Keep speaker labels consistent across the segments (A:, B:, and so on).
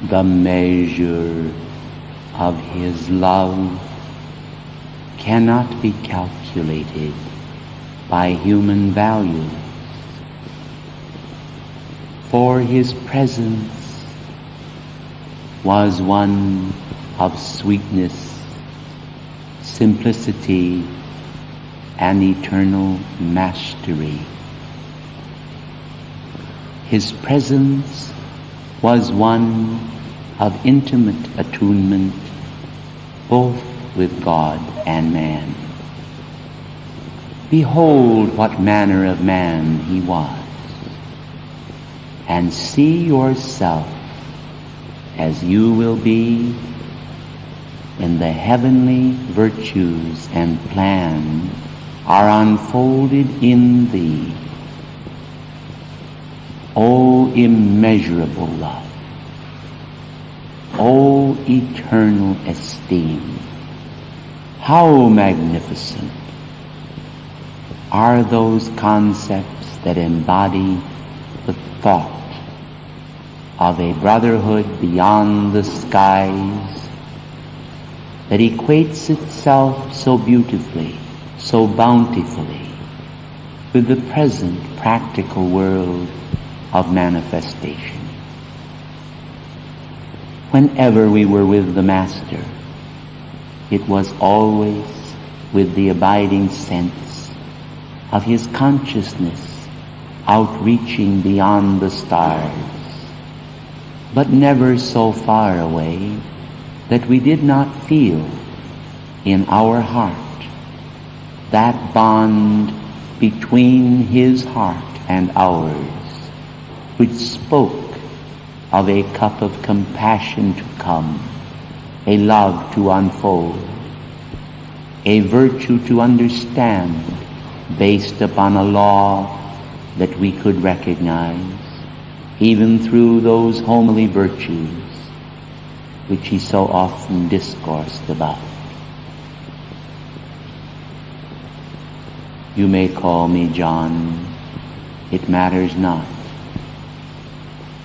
A: The measure of His love cannot be calculated by human value, for His presence was one of sweetness, simplicity, and eternal mastery. His presence was one of intimate attunement both with God and man. Behold what manner of man He was, and see yourself as you will be when the heavenly virtues and plan are unfolded in thee. O immeasurable love, O eternal esteem, how magnificent are those concepts that embody the thought of a brotherhood beyond the skies that equates itself so beautifully, so bountifully with the present practical world of manifestation. Whenever we were with the Master, it was always with the abiding sense of His consciousness outreaching beyond the stars, but never so far away that we did not feel in our heart that bond between His heart and ours, which spoke of a cup of compassion to come, a love to unfold, a virtue to understand based upon a law that we could recognize, even through those homely virtues which He so often discoursed about. You may call me John, it matters not.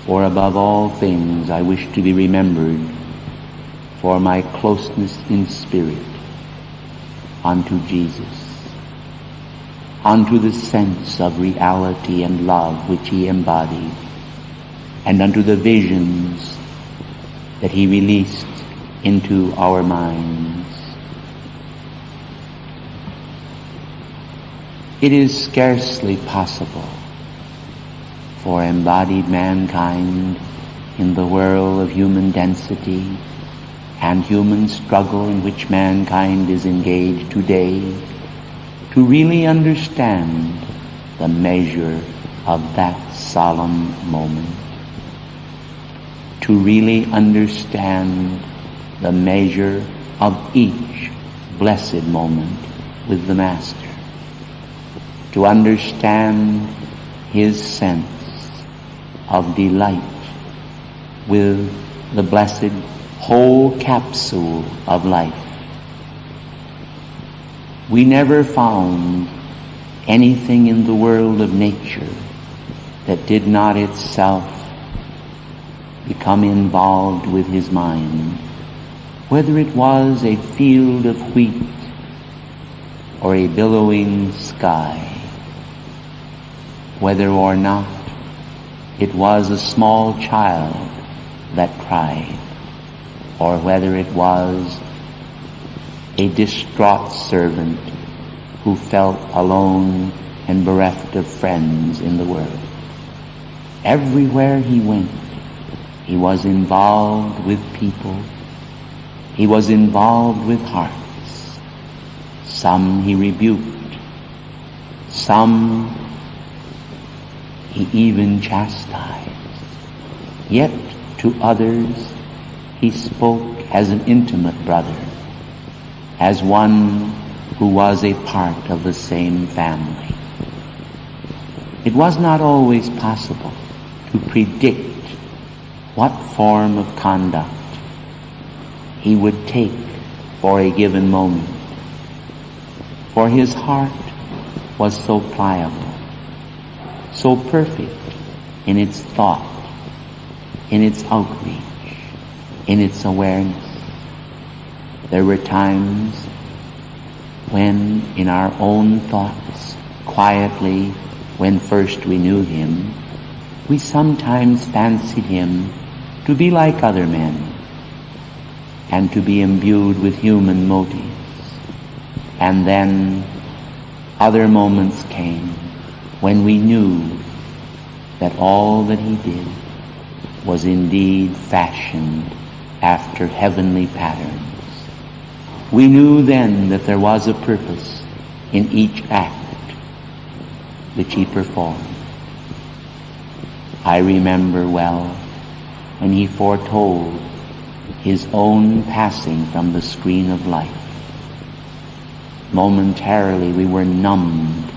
A: For above all things I wish to be remembered for my closeness in spirit unto Jesus, unto the sense of reality and love which He embodied, and unto the visions that He released into our minds. It is scarcely possible for embodied mankind in the whirl of human density and human struggle in which mankind is engaged today to really understand the measure of that solemn moment, to really understand the measure of each blessed moment with the Master, to understand His sense of delight with the blessed whole capsule of life. We never found anything in the world of nature that did not itself become involved with His mind, whether it was a field of wheat or a billowing sky, whether or not it was a small child that cried, or whether it was a distraught servant who felt alone and bereft of friends in the world. Everywhere He went, He was involved with people. He was involved with hearts. Some He rebuked. Some He even chastised. Yet to others He spoke as an intimate brother, as one who was a part of the same family. It was not always possible to predict what form of conduct He would take for a given moment, for His heart was so pliable, so perfect in its thought, in its outreach, in its awareness. There were times when in our own thoughts, quietly, when first we knew him, we sometimes fancied him to be like other men and to be imbued with human motives. And then other moments came when we knew that all that he did was indeed fashioned after heavenly patterns. We knew then that there was a purpose in each act which he performed. I remember well when he foretold his own passing from the screen of life. Momentarily we were numbed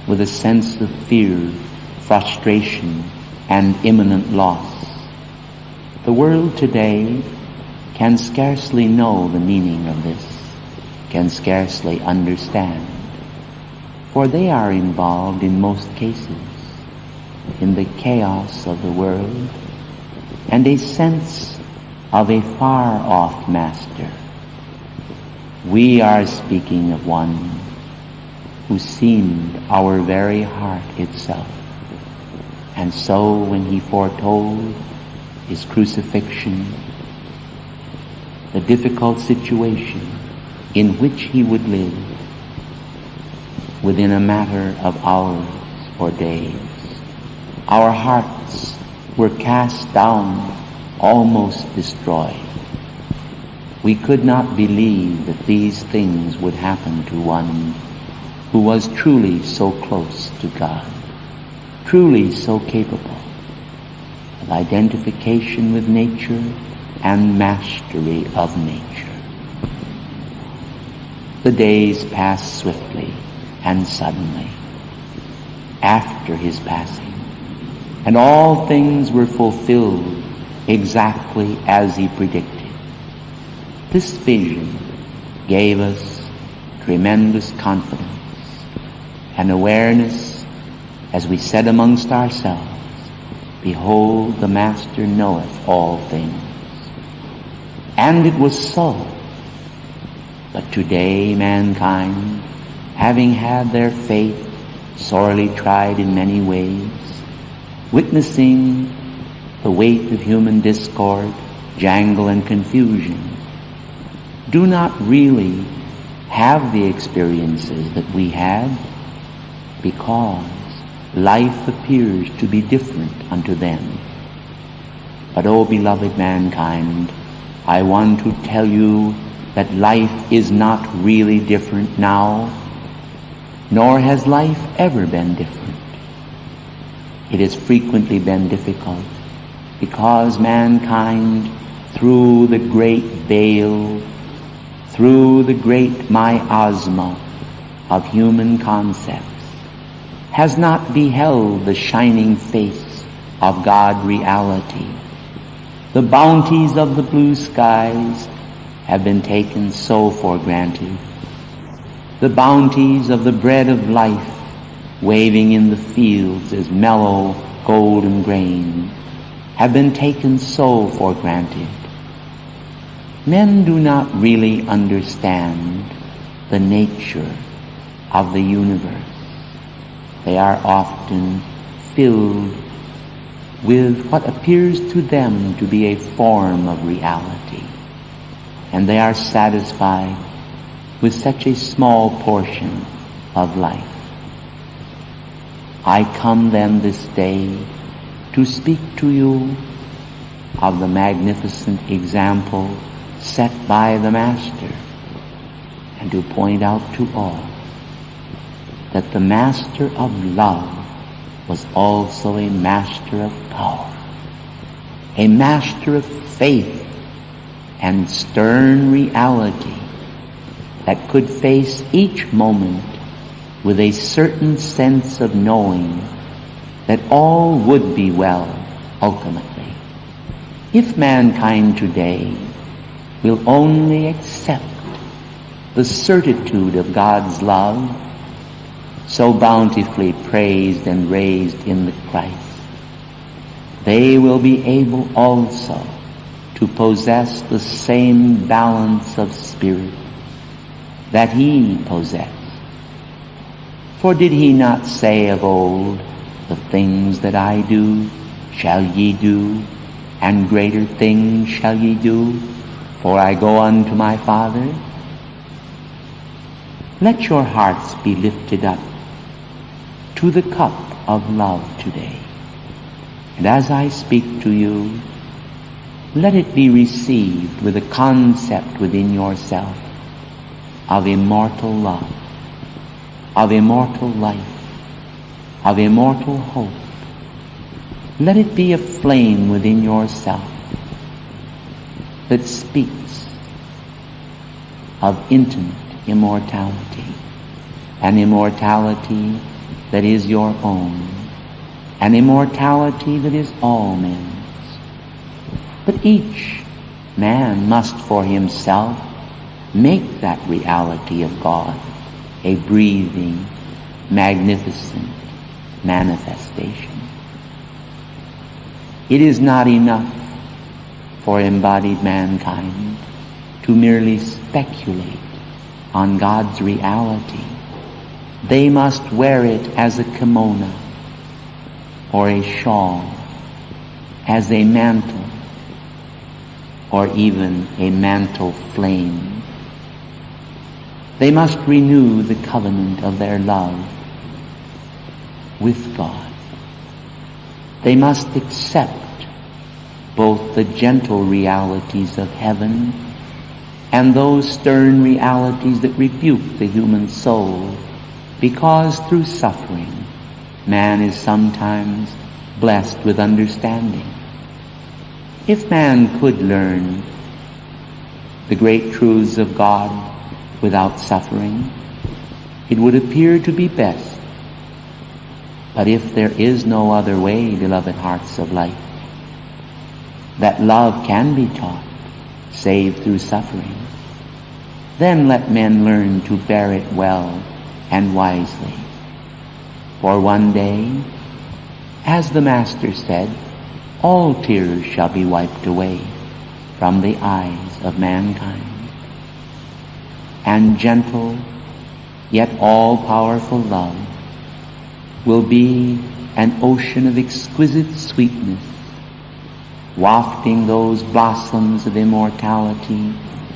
A: with a sense of fear, frustration, and imminent loss. The world today can scarcely know the meaning of this, can scarcely understand, for they are involved in most cases in the chaos of the world and a sense of a far-off master. We are speaking of one who seemed our very heart itself. And so when he foretold his crucifixion, the difficult situation in which he would live within a matter of hours or days, our hearts were cast down, almost destroyed. We could not believe that these things would happen to one who was truly so close to God, truly so capable of identification with nature and mastery of nature. The days passed swiftly and suddenly after his passing, and all things were fulfilled exactly as he predicted. This vision gave us tremendous confidence and awareness as we said amongst ourselves, "Behold, the Master knoweth all things." And it was so. But today mankind, having had their faith sorely tried in many ways, witnessing the weight of human discord, jangle, and confusion, do not really have the experiences that we had, because life appears to be different unto them. But, O beloved mankind, I want to tell you that life is not really different now, nor has life ever been different. It has frequently been difficult because mankind, through the great veil, through the great miasma of human concepts, has not beheld the shining face of God reality. The bounties of the blue skies have been taken so for granted. The bounties of the bread of life waving in the fields as mellow golden grain have been taken so for granted. Men do not really understand the nature of the universe. They are often filled with what appears to them to be a form of reality, and they are satisfied with such a small portion of life. I come then this day to speak to you of the magnificent example set by the Master, and to point out to all that the Master of love was also a master of power, a master of faith and stern reality that could face each moment with a certain sense of knowing that all would be well ultimately, if mankind today will only accept the certitude of God's love, so bountifully praised and raised in the Christ. They will be able also to possess the same balance of spirit that he possessed. For did he not say of old, the things that I do shall ye do, and greater things shall ye do, for I go unto my Father? Let your hearts be lifted up to the cup of love today. And as I speak to you, let it be received with a concept within yourself of immortal love, of immortal life, of immortal hope. Let it be a flame within yourself that speaks of intimate immortality, an immortality that is your own, an immortality that is all men's. But each man must for himself make that reality of God a breathing, magnificent manifestation. It is not enough for embodied mankind to merely speculate on God's reality. They must wear it as a kimono or a shawl, as a mantle, or even a mantle flame. They must renew the covenant of their love with God. They must accept both the gentle realities of heaven and those stern realities that rebuke the human soul, because through suffering, man is sometimes blessed with understanding. If man could learn the great truths of God without suffering, it would appear to be best. But if there is no other way, beloved hearts of light, that love can be taught save through suffering, then let men learn to bear it well and wisely. For one day, as the Master said, all tears shall be wiped away from the eyes of mankind. And gentle, yet all-powerful love will be an ocean of exquisite sweetness, wafting those blossoms of immortality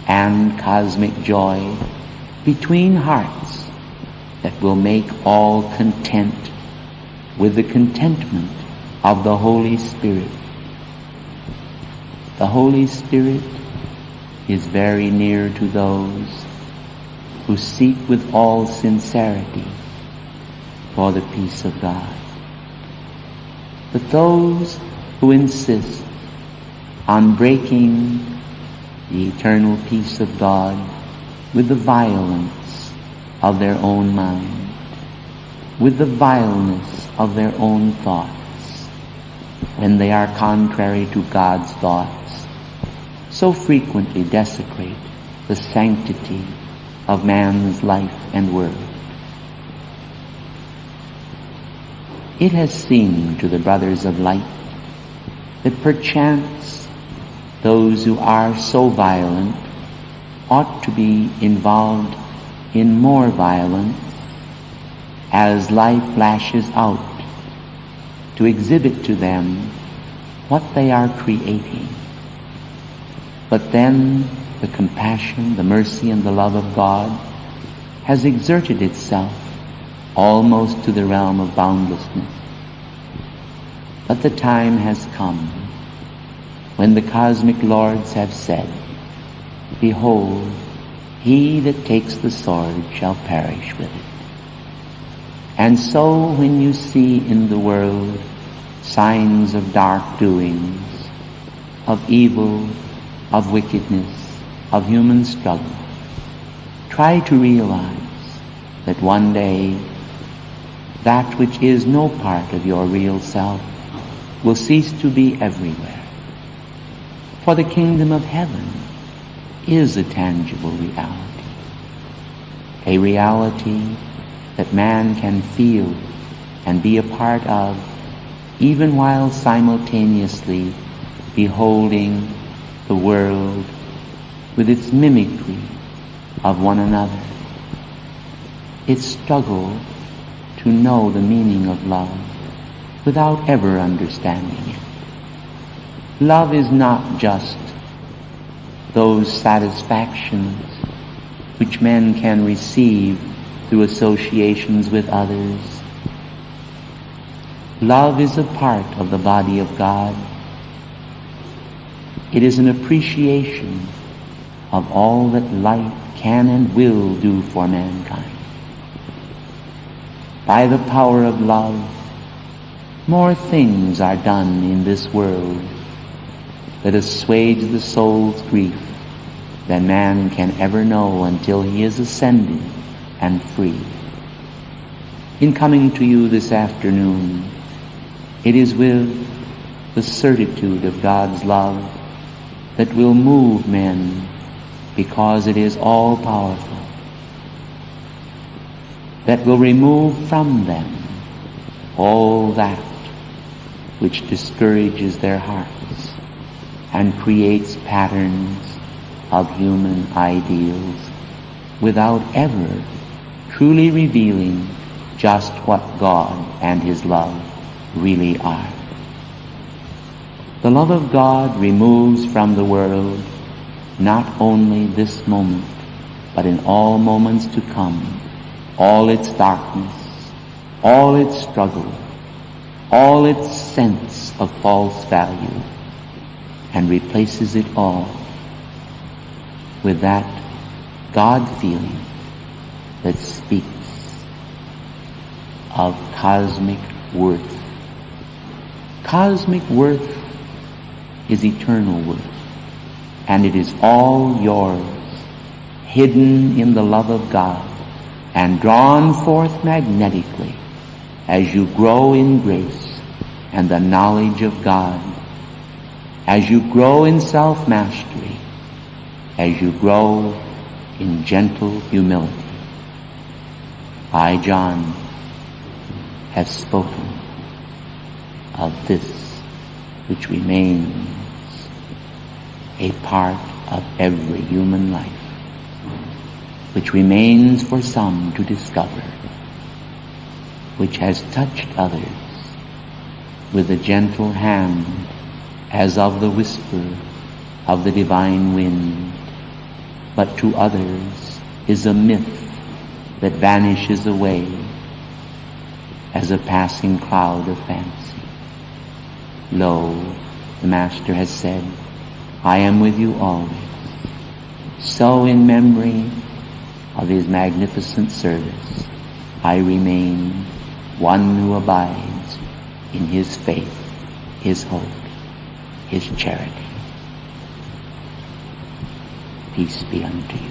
A: and cosmic joy between hearts that will make all content with the contentment of the Holy Spirit. The Holy Spirit is very near to those who seek with all sincerity for the peace of God. But those who insist on breaking the eternal peace of God with the violence of their own mind, with the vileness of their own thoughts, when they are contrary to God's thoughts, so frequently desecrate the sanctity of man's life and word. It has seemed to the brothers of light that perchance those who are so violent ought to be involved in more violence as life lashes out to exhibit to them what they are creating. But then the compassion, the mercy, and the love of God has exerted itself almost to the realm of boundlessness. But the time has come when the cosmic lords have said, "Behold, he that takes the sword shall perish with it." And so when you see in the world signs of dark doings, of evil, of wickedness, of human struggle, try to realize that one day that which is no part of your real self will cease to be everywhere. For the kingdom of heaven is a tangible reality, a reality that man can feel and be a part of, even while simultaneously beholding the world with its mimicry of one another, its struggle to know the meaning of love without ever understanding it. Love is not just those satisfactions which men can receive through associations with others. Love is a part of the body of God. It is an appreciation of all that life can and will do for mankind. By the power of love, more things are done in this world that assuage the soul's grief than man can ever know until he is ascended and free. In coming to you this afternoon, it is with the certitude of God's love that will move men, because it is all-powerful, that will remove from them all that which discourages their hearts and creates patterns of human ideals without ever truly revealing just what God and His love really are. The love of God removes from the world not only this moment, but in all moments to come, all its darkness, all its struggle, all its sense of false value, and replaces it all with that God feeling that speaks of cosmic worth. Cosmic worth is eternal worth, and it is all yours, hidden in the love of God and drawn forth magnetically as you grow in grace and the knowledge of God, as you grow in self-mastery, as you grow in gentle humility. I, John, have spoken of this which remains a part of every human life, which remains for some to discover, which has touched others with a gentle hand as of the whisper of the divine wind, but to others is a myth that vanishes away as a passing cloud of fancy. Lo, the Master has said, I am with you always. So in memory of His magnificent service, I remain one who abides in His faith, His hope, His charity. Peace be unto you.